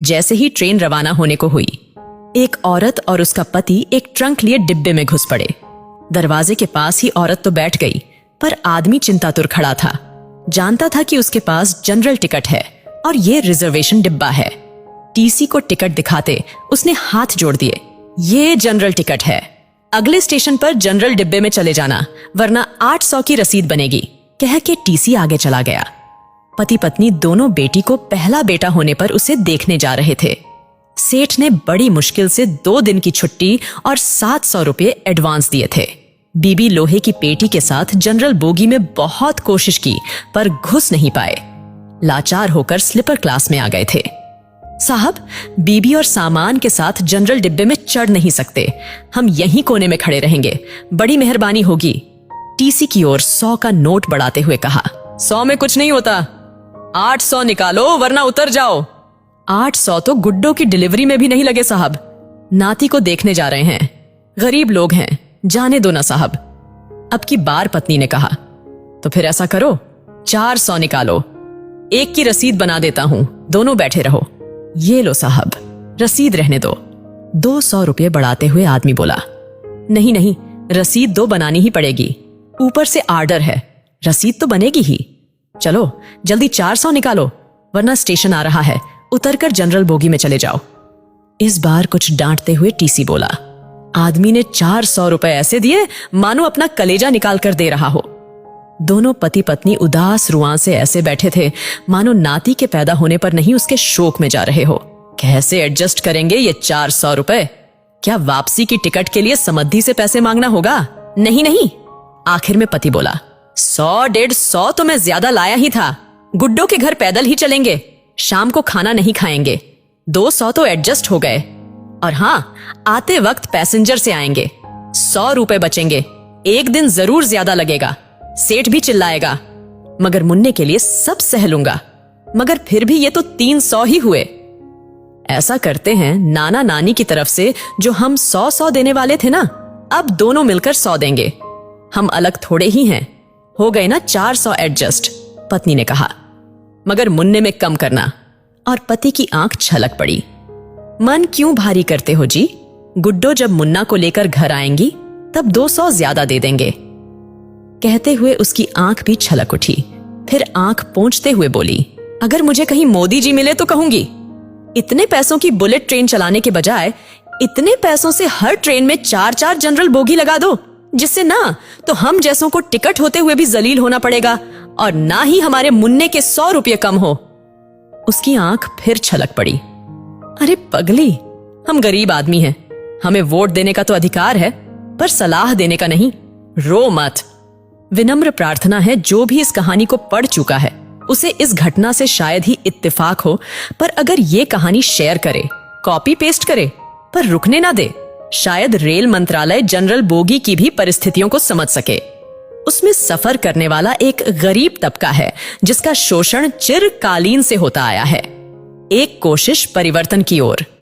जैसे ही ट्रेन रवाना होने को हुई, एक औरत और उसका पति एक ट्रंक लिए डिब्बे में घुस पड़े। दरवाजे के पास ही औरत तो बैठ गई, पर आदमी चिंतातुर खड़ा था। जानता था कि उसके पास जनरल टिकट है और ये रिजर्वेशन डिब्बा है। टीसी को टिकट दिखाते उसने हाथ जोड़ दिए। ये जनरल टिकट है, अगले स्टेशन पर जनरल डिब्बे में चले जाना, वरना 800 की रसीद बनेगी, कह के टीसी आगे चला गया। पति पत्नी दोनों बेटी को पहला बेटा होने पर उसे देखने जा रहे थे। सेठ ने बड़ी मुश्किल से 2 दिन की छुट्टी और 700 रुपये एडवांस दिए थे। बीबी लोहे की पेटी के साथ जनरल बोगी में बहुत कोशिश की, पर घुस नहीं पाए। लाचार होकर स्लीपर क्लास में आ गए थे। साहब, बीबी और सामान के साथ जनरल डिब्बे में चढ़ नहीं सकते, हम यहीं कोने में खड़े रहेंगे, बड़ी मेहरबानी होगी। टीसी की ओर 100 का नोट बढ़ाते हुए कहा। 100 में कुछ नहीं होता, 800 निकालो वरना उतर जाओ। 800 तो गुड्डो की डिलीवरी में भी नहीं लगे साहब, नाती को देखने जा रहे हैं, गरीब लोग हैं, जाने दो ना साहब। अब की बार पत्नी ने कहा, तो फिर ऐसा करो 400 निकालो, एक की रसीद बना देता हूं, दोनों बैठे रहो। ये लो साहब, रसीद रहने दो। 200 रुपये बढ़ाते हुए आदमी बोला, नहीं नहीं, रसीद 2 बनानी ही पड़ेगी, ऊपर से आर्डर है, रसीद तो बनेगी ही। चलो जल्दी 400 निकालो, वरना स्टेशन आ रहा है, उतरकर जनरल बोगी में चले जाओ। इस बार कुछ डांटते हुए टीसी बोला। आदमी ने 400 रुपए ऐसे दिए मानो अपना कलेजा निकाल कर दे रहा हो। दोनों पति पत्नी उदास रुआं से ऐसे बैठे थे मानो नाती के पैदा होने पर नहीं उसके शोक में जा रहे हो। कैसे एडजस्ट करेंगे ये 400 रुपए? क्या वापसी की टिकट के लिए समद्धि से पैसे मांगना होगा? नहीं नहीं। आखिर में पति बोला, 100-150 तो मैं ज्यादा लाया ही था, गुड्डो के घर पैदल ही चलेंगे, शाम को खाना नहीं खाएंगे, 200 तो एडजस्ट हो गए, और हाँ, आते वक्त पैसेंजर से आएंगे, 100 रुपए बचेंगे, एक दिन जरूर ज्यादा लगेगा, सेठ भी चिल्लाएगा, मगर मुन्ने के लिए सब सह लूंगा, मगर फिर भी ये तो 300 ही हुए। ऐसा करते हैं नाना नानी की तरफ से जो हम 100 देने वाले थे ना, अब दोनों मिलकर 100 देंगे, हम अलग थोड़े ही हैं, हो गए ना 400 एडजस्ट, पत्नी ने कहा। मगर मुन्ने में कम करना। और पति की आंख छलक पड़ी। मन क्यों भारी करते हो जी, गुड्डो जब मुन्ना को लेकर घर आएंगी तब 200 ज्यादा दे देंगे। कहते हुए उसकी आंख भी छलक उठी, फिर आंख पोंछते हुए बोली, अगर मुझे कहीं मोदी जी मिले तो कहूंगी, इतने पैसों की बुलेट ट्रेन चलाने के बजाय इतने पैसों से हर ट्रेन में 4-4 जनरल बोगी लगा दो, जिससे ना तो हम जैसों को टिकट होते हुए भी जलील होना पड़ेगा और ना ही हमारे मुन्ने के 100 रुपये कम हो। उसकी आंख फिर छलक पड़ी। अरे पगली, हम गरीब आदमी हैं, हमें वोट देने का तो अधिकार है, पर सलाह देने का नहीं, रो मत। विनम्र प्रार्थना है जो भी इस कहानी को पढ़ चुका है उसे इस घटना से शायद ही इत्तेफाक हो, पर अगर ये कहानी शेयर करे, कॉपी पेस्ट करे, पर रुकने ना दे, शायद रेल मंत्रालय जनरल बोगी की भी परिस्थितियों को समझ सके। उसमें सफर करने वाला एक गरीब तबका है जिसका शोषण चिरकालीन से होता आया है। एक कोशिश परिवर्तन की ओर।